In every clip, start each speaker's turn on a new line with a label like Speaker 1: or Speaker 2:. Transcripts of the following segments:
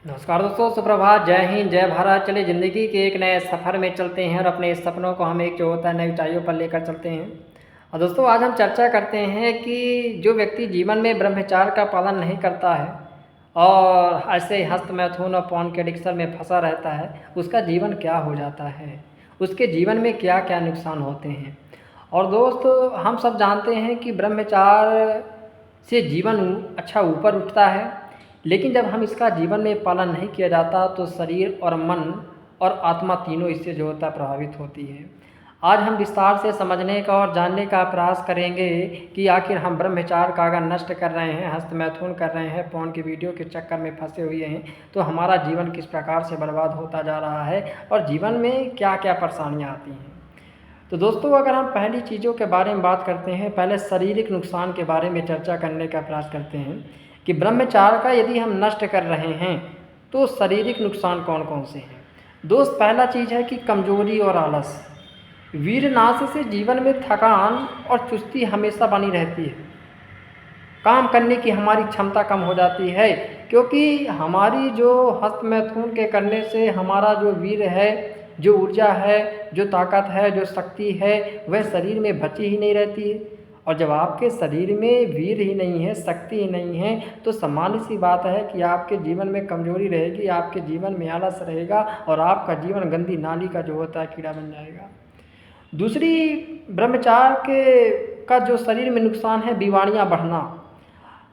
Speaker 1: नमस्कार दोस्तों, सुप्रभात, जय हिंद, जय भारत। चलिए ज़िंदगी के एक नए सफ़र में चलते हैं और अपने सपनों को हम एक जो होता है नई ऊंचाइयों पर लेकर चलते हैं। और दोस्तों आज हम चर्चा करते हैं कि जो व्यक्ति जीवन में ब्रह्मचार्य का पालन नहीं करता है और ऐसे हस्त मैथुन और पॉर्न के एडिक्शन में फंसा रहता है, उसका जीवन क्या हो जाता है, उसके जीवन में क्या क्या नुकसान होते हैं। और दोस्त हम सब जानते हैं कि ब्रह्मचार्य से जीवन अच्छा ऊपर उठता है, लेकिन जब हम इसका जीवन में पालन नहीं किया जाता तो शरीर और मन और आत्मा तीनों इससे जो होता है प्रभावित होती है। आज हम विस्तार से समझने का और जानने का प्रयास करेंगे कि आखिर हम ब्रह्मचार्य का अगर नष्ट कर रहे हैं, हस्त मैथुन कर रहे हैं, पॉर्न की वीडियो के चक्कर में फंसे हुए हैं, तो हमारा जीवन किस प्रकार से बर्बाद होता जा रहा है और जीवन में क्या क्या परेशानियाँ आती हैं। तो दोस्तों अगर हम पहली चीज़ों के बारे में बात करते हैं, पहले शारीरिक नुकसान के बारे में चर्चा करने का प्रयास करते हैं कि ब्रह्मचार्य का यदि हम नष्ट कर रहे हैं तो शारीरिक नुकसान कौन कौन से हैं। दोस्त पहला चीज़ है कि कमजोरी और आलस। वीरनाश से जीवन में थकान और चुस्ती हमेशा बनी रहती है, काम करने की हमारी क्षमता कम हो जाती है, क्योंकि हमारी जो हस्त मैथुन के करने से हमारा जो वीर है, जो ऊर्जा है, जो ताकत है, जो शक्ति है, वह शरीर में बची ही नहीं रहती है। और जब आपके शरीर में वीर ही नहीं है, शक्ति ही नहीं है, तो सामान्य सी बात है कि आपके जीवन में कमजोरी रहेगी, आपके जीवन में आलस रहेगा और आपका जीवन गंदी नाली का जो होता है कीड़ा बन जाएगा। दूसरी ब्रह्मचार्य के का जो शरीर में नुकसान है, बीमारियां बढ़ना।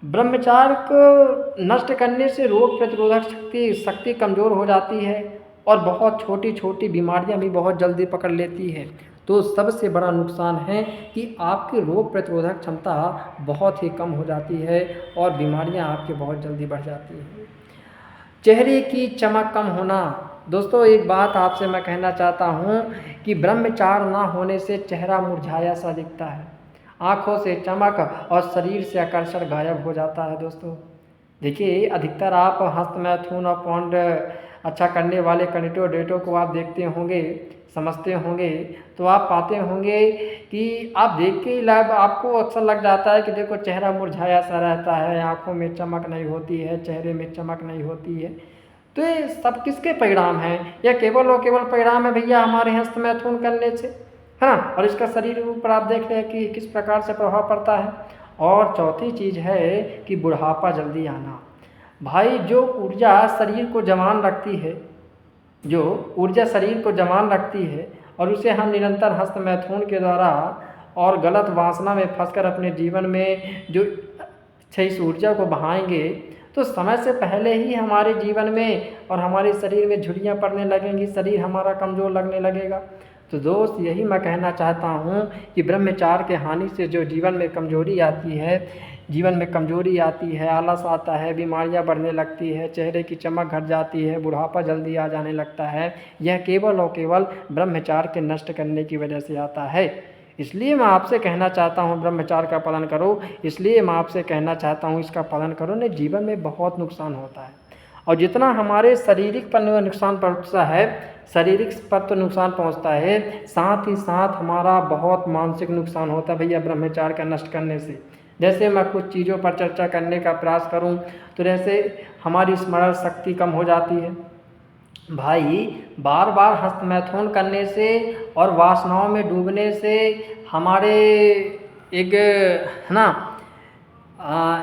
Speaker 1: ब्रह्मचार्य को नष्ट करने से रोग प्रतिरोधक शक्ति कमज़ोर हो जाती है और बहुत छोटी छोटी बीमारियां भी बहुत जल्दी पकड़ लेती है। तो सबसे बड़ा नुकसान है कि आपकी रोग प्रतिरोधक क्षमता बहुत ही कम हो जाती है और बीमारियां आपके बहुत जल्दी बढ़ जाती हैं। चेहरे की चमक कम होना। दोस्तों एक बात आपसे मैं कहना चाहता हूँ कि ब्रह्मचार्य ना होने से चेहरा मुरझाया सा दिखता है, आँखों से चमक और शरीर से आकर्षण गायब हो जाता है। दोस्तों देखिए, अधिकतर आप हस्त मैथुन और पॉर्न अच्छा करने वाले कैंडिडेटों को आप देखते होंगे, समझते होंगे, तो आप पाते होंगे कि आप देख के लाइव आपको अक्सर लग जाता है कि देखो चेहरा मुरझाया सा रहता है, आँखों में चमक नहीं होती है, चेहरे में चमक नहीं होती है। तो ये सब किसके परिणाम हैं? या केवल और केवल परिणाम है भैया हमारे हस्त मैथुन करने से, है ना। और इसका शरीर ऊपर आप देख रहे हैं कि किस प्रकार से प्रभाव पड़ता है। और चौथी चीज़ है कि बुढ़ापा जल्दी आना। भाई जो ऊर्जा शरीर को जवान रखती है, जो ऊर्जा शरीर को जवान रखती है और उसे हम निरंतर हस्त मैथुन के द्वारा और गलत वासना में फंसकर अपने जीवन में जो इस ऊर्जा को बहाएंगे तो समय से पहले ही हमारे जीवन में और हमारे शरीर में झुर्रियाँ पड़ने लगेंगी, शरीर हमारा कमज़ोर लगने लगेगा। तो दोस्त यही मैं कहना चाहता हूँ कि ब्रह्मचार्य के हानि से जो जीवन में कमज़ोरी आती है, जीवन में कमज़ोरी आती है, आलस आता है, बीमारियां बढ़ने लगती है, चेहरे की चमक घट जाती है, बुढ़ापा जल्दी आ जाने लगता है, यह केवल और केवल ब्रह्मचार्य के नष्ट करने की वजह से आता है। इसलिए मैं आपसे कहना चाहता हूँ ब्रह्मचार्य का पालन करो, इसलिए मैं आपसे कहना चाहता हूँ इसका पालन करो, नहीं जीवन में बहुत नुकसान होता है। और जितना हमारे शारीरिक पर नुकसान पहुँचता है, शारीरिक पर तो नुकसान पहुँचता है, साथ ही साथ हमारा बहुत मानसिक नुकसान होता है भैया ब्रह्मचार्य का नष्ट करने से। जैसे मैं कुछ चीज़ों पर चर्चा करने का प्रयास करूं तो जैसे हमारी स्मरण शक्ति कम हो जाती है। भाई बार बार हस्त मैथुन करने से और वासनाओं में डूबने से हमारे एक है ना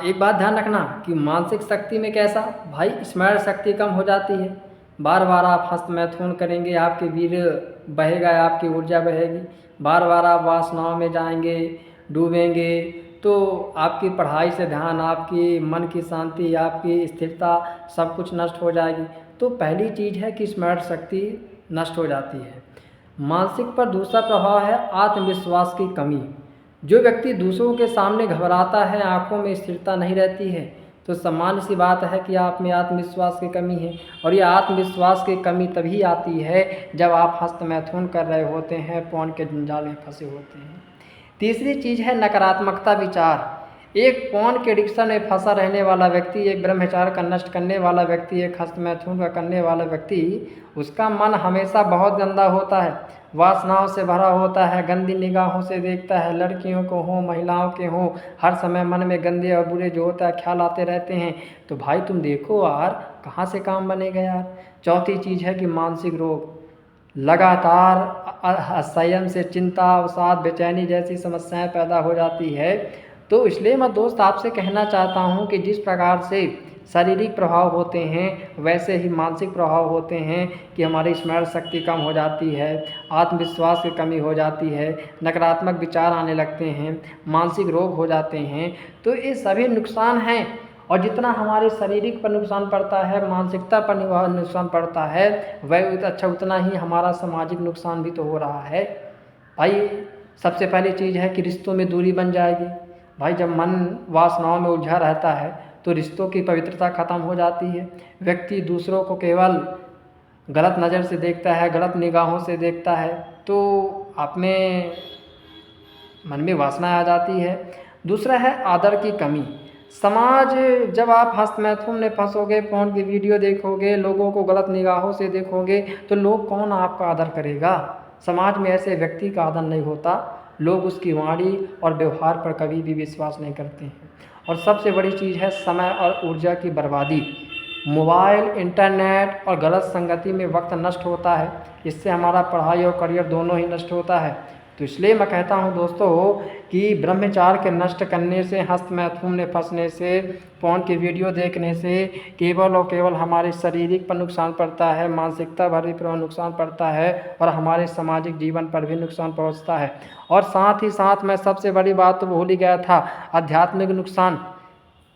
Speaker 1: एक बात ध्यान रखना कि मानसिक शक्ति में कैसा, भाई स्मरण शक्ति कम हो जाती है। बार बार आप हस्त मैथुन करेंगे, आपके वीर बहेगा, आपकी ऊर्जा बहेगी, बार बार आप वासनाओं में जाएंगे, डूबेंगे, तो आपकी पढ़ाई से ध्यान, आपकी मन की शांति, आपकी स्थिरता सब कुछ नष्ट हो जाएगी। तो पहली चीज़ है कि स्मरण शक्ति नष्ट हो जाती है। मानसिक पर दूसरा प्रभाव है आत्मविश्वास की कमी। जो व्यक्ति दूसरों के सामने घबराता है, आंखों में स्थिरता नहीं रहती है, तो सामान्य सी बात है कि आप में आत्मविश्वास की कमी है। और ये आत्मविश्वास की कमी तभी आती है जब आप हस्त मैथुन कर रहे होते हैं, पॉर्न के जंजाल में फंसे होते हैं। तीसरी चीज़ है नकारात्मकता विचार। एक पॉन के एडिक्शन में फंसा रहने वाला व्यक्ति, एक ब्रह्मचार्य का नष्ट करने वाला व्यक्ति, एक हस्त मैथुन का करने वाला व्यक्ति, उसका मन हमेशा बहुत गंदा होता है, वासनाओं से भरा होता है, गंदी निगाहों से देखता है, लड़कियों को हो महिलाओं के हो, हर समय मन में गंदे और बुरे जो होता है ख्याल आते रहते हैं। तो भाई तुम देखो यार, कहाँ से काम बनेगा यार। चौथी चीज़ है कि मानसिक रोग, लगातार असंयम से चिंता, अवसाद, बेचैनी जैसी समस्याएं पैदा हो जाती है। तो इसलिए मैं दोस्त आपसे कहना चाहता हूं कि जिस प्रकार से शारीरिक प्रभाव होते हैं वैसे ही मानसिक प्रभाव होते हैं कि हमारी स्मरण शक्ति कम हो जाती है, आत्मविश्वास की कमी हो जाती है, नकारात्मक विचार आने लगते हैं, मानसिक रोग हो जाते हैं। तो ये सभी नुकसान हैं। और जितना हमारे शारीरिक पर नुकसान पड़ता है, मानसिकता पर नुकसान पड़ता है, वह अच्छा उतना ही हमारा सामाजिक नुकसान भी तो हो रहा है। भाई सबसे पहली चीज़ है कि रिश्तों में दूरी बन जाएगी। भाई जब मन वासनाओं में उलझा रहता है तो रिश्तों की पवित्रता ख़त्म हो जाती है। व्यक्ति दूसरों को केवल गलत नज़र से देखता है, गलत निगाहों से देखता है, तो आप में मन में वासना आ जाती है। दूसरा है आदर की कमी। समाज, जब आप हस्त मैथुन में फंसोगे, फोन की वीडियो देखोगे, लोगों को गलत निगाहों से देखोगे, तो लोग कौन आपका आदर करेगा। समाज में ऐसे व्यक्ति का आदर नहीं होता। लोग उसकी वाणी और व्यवहार पर कभी भी विश्वास नहीं करते हैं। और सबसे बड़ी चीज़ है समय और ऊर्जा की बर्बादी। मोबाइल, इंटरनेट और गलत संगति में वक्त नष्ट होता है। इससे हमारा पढ़ाई और करियर दोनों ही नष्ट होता है। तो इसलिए मैं कहता हूं दोस्तों कि ब्रह्मचार्य के नष्ट करने से, हस्त मैथुन में फंसने से, फोन की वीडियो देखने से केवल और केवल हमारे शारीरिक पर नुकसान पड़ता है, मानसिकता भरी पर नुकसान पड़ता है और हमारे सामाजिक जीवन पर भी नुकसान पहुंचता है। और साथ ही साथ मैं सबसे बड़ी बात तो भूल ही गया था, आध्यात्मिक नुकसान,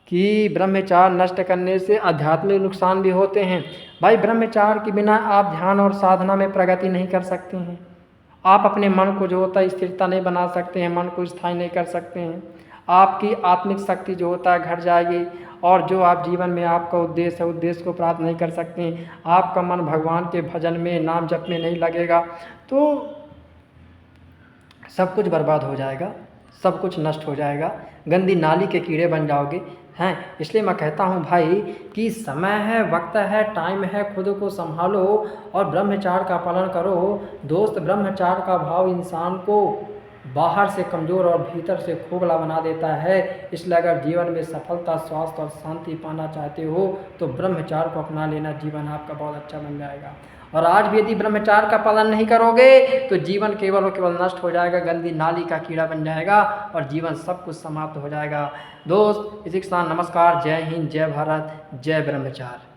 Speaker 1: कि ब्रह्मचार्य नष्ट करने से आध्यात्मिक नुकसान भी होते हैं। भाई ब्रह्मचार्य के बिना आप ध्यान और साधना में प्रगति नहीं कर सकते हैं। आप अपने मन को जो होता है स्थिरता नहीं बना सकते हैं, मन को स्थायी नहीं कर सकते हैं। आपकी आत्मिक शक्ति जो होता है घट जाएगी और जो आप जीवन में आपका उद्देश्य है, उद्देश्य को प्राप्त नहीं कर सकते हैं। आपका मन भगवान के भजन में, नाम जप में नहीं लगेगा, तो सब कुछ बर्बाद हो जाएगा, सब कुछ नष्ट हो जाएगा, गंदी नाली के कीड़े बन जाओगे हैं। इसलिए मैं कहता हूँ भाई कि समय है, वक्त है, टाइम है, खुद को संभालो और ब्रह्मचार्य का पालन करो। दोस्त, ब्रह्मचार्य का भाव इंसान को बाहर से कमज़ोर और भीतर से खोखला बना देता है। इसलिए अगर जीवन में सफलता, स्वास्थ्य और शांति पाना चाहते हो तो ब्रह्मचार्य को अपना लेना, जीवन आपका बहुत अच्छा बन जाएगा। और आज भी यदि ब्रह्मचार्य का पालन नहीं करोगे तो जीवन केवल और केवल नष्ट हो जाएगा, गंदी नाली का कीड़ा बन जाएगा और जीवन सब कुछ समाप्त हो जाएगा। दोस्त, इसी के साथ नमस्कार, जय हिंद, जय भारत, जय ब्रह्मचार्य।